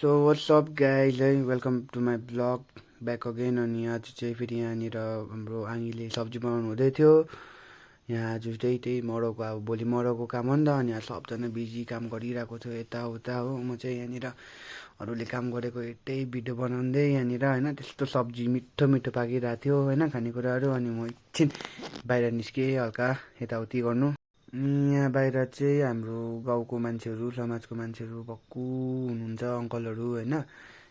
So what's up guys है welcome to my blog back again. अनि आज चाहिँ फेरि यहाँनिर हाम्रो आङीले सब्जी बनाउनु हुँदै थियो। यहाँ आज त्यही मरौको अब भोलि मरौको काम हो नि त। अनि यहाँ सबजना बिजी काम गरिरहेको थियो यताउता हो। म चाहिँ यहाँनिर अरूले काम गरेको हेर्दै भिडियो बनाउँदै यहाँनिर होइन त्यस्तो सब्जी मिठो मिठो पाकिरहेको थियो होइन खानेकुराहरू। अनि म एकछिन बाहिर निस्केँ हल्का यताउति गर्नु। यहाँ बाहिर चाहिँ हाम्रो गाउँको मान्छेहरू समाजको मान्छेहरू भक्कु हुनुहुन्छ अङ्कलहरू होइन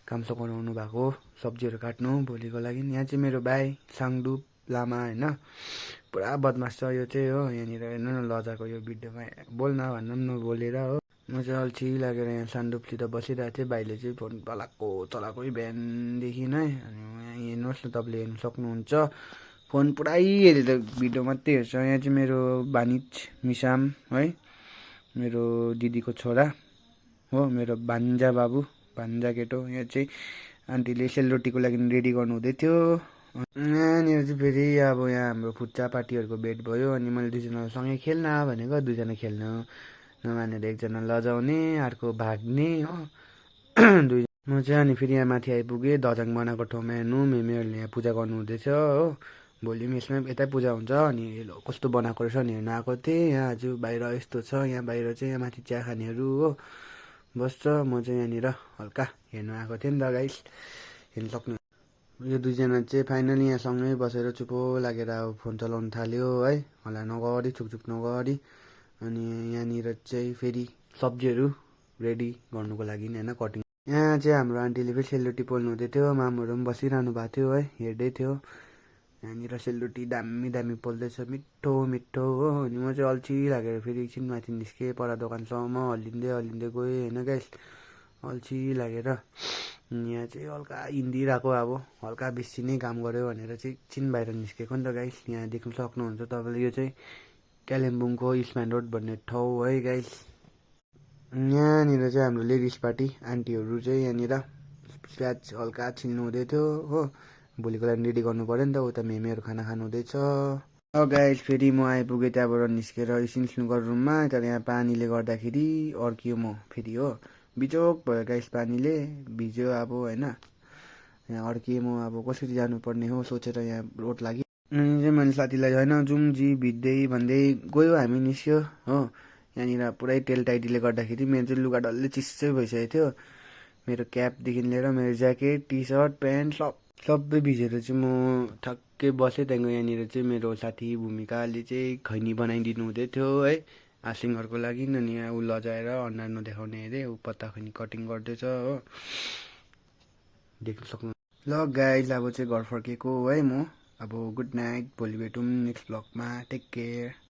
काम सघाउनु भएको सब्जीहरू काट्नु भोलिको लागि। यहाँ चाहिँ मेरो भाइ साङडुप लामा होइन पुरा बदमास छ यो चाहिँ हो। यहाँनिर हेर्नु न लजाको यो भिडियोमा बोल्न भन्दा पनि नबोलेर हो। म चाहिँ अल्छी लागेर यहाँ सान्डुपसित बसिरहेको थिएँ। भाइले चाहिँ फोन चलाएकै बिहानदेखि नै। अनि यहाँ हेर्नुहोस् न तपाईँले हेर्नु सक्नुहुन्छ फोन पुरै हेरेर भिडियो मात्रै हेर्छ। यहाँ चाहिँ मेरो भानिज मिसाम है मेरो दिदीको छोरा हो मेरो भान्जा बाबु भान्जा केटो। यहाँ चाहिँ आन्टीले सेलरोटीको लागि रेडी गर्नु हुँदै थियो। यहाँनिर चाहिँ फेरि अब यहाँ हाम्रो फुच्चा पार्टीहरूको भेट भयो। अनि मैले दुईजनासँगै खेल्न भनेको दुईजना खेल्नु नमानेर एकजना लजाउने अर्को भाग्ने हो म चाहिँ अनि फेरि यहाँ माथि आइपुगेँ दजाङ बनाएको ठाउँमा। हेर्नु मेमेहरूले यहाँ पूजा गर्नु हुँदैछ हो। भोलि यसमै यतै पूजा हुन्छ। अनि कस्तो बनाएको रहेछ नि हेर्नु आएको थिएँ। यहाँ आज बाहिर यस्तो छ। यहाँ बाहिर चाहिँ यहाँ माथि चिया खानेहरू हो बस्छ। म चाहिँ यहाँनिर हल्का हेर्नु आएको थिएँ नि त गाइस हेर्नु सक्नु। यो दुईजना चाहिँ फाइनली यहाँ सँगै बसेर चुपो लागेर अब फोन चलाउनु थाल्यो है हल्ला नगरी छुकछुक नगरी। अनि यहाँनिर चाहिँ फेरि सब्जीहरू रेडी गर्नुको लागि होइन कटिङ। यहाँ चाहिँ हाम्रो आन्टीले फेरि सेलरोटी पोल्नु हुँदै थियो। मामहरू पनि बसिरहनु भएको थियो है हेर्दै थियो। यहाँनिर सेलरोटी दामी दामी पोल्दैछ मिठो मिठो हो। अनि म चाहिँ अल्छी लागेर फेरि एकछिन माथि निस्केँ पर दोकानसम्म हल्लिँदै गएँ होइन गाइस अल्छी लागेर। यहाँ चाहिँ हल्का हिँडिरहेको अब हल्का बेसी नै काम गऱ्यो भनेर चाहिँ एकछिन बाहिर निस्केको नि त गाइस। यहाँ देख्नु सक्नुहुन्छ तपाईँले यो चाहिँ कालिम्पोङको इस्टम्यान रोड भन्ने ठाउँ है गाइस। यहाँनिर चाहिँ हाम्रो लेडिज पार्टी आन्टीहरू चाहिँ यहाँनिर प्याज हल्का छिल्नु हुँदै थियो हो। भोलिको लागि रेडी गर्नु पऱ्यो नि त। उता मेमेहरू खाना खानु हुँदैछ। गाइस फेरि म आइपुगेँ त्यहाँबाट निस्केर स्नुकर रुममा। तर यहाँ पानीले गर्दाखेरि अर्कियो म फेरि हो बिजोक भयो गाइस पानीले भिज्यो अब होइन। यहाँ अर्किएँ म अब कसरी जानुपर्ने हो सोचेर यहाँ रोड लागि। अनि चाहिँ मैले साथीलाई होइन जाउँ जी भिज्दै भन्दै गयो हामी निस्क्यो हो। यहाँनिर पुरै टेल टाइटीले गर्दाखेरि मेरो चाहिँ लुगा डल्लै चिसै भइसकेको थियो। मेरो क्यापदेखि लिएर मेरो ज्याकेट टी सर्ट प्यान्ट सबै भिजेर चाहिँ म ठक्कै बसेँ। त्यहाँदेखि यहाँनिर चाहिँ मेरो साथी भूमिकाले चाहिँ खैनी बनाइदिनु हुँदै थियो है आसिङहरूको लागि। अनि यहाँ ऊ लजाएर अनुहार नदेखाउने अरे ऊ पत्ता खैनी कटिङ गर्दैछ हो देख्न सक्नु। ल गाइज अब चाहिँ घर फर्केको है म अब गुड नाइट भोलि भेटौँ नेक्स्ट ब्लगमा टेक केयर।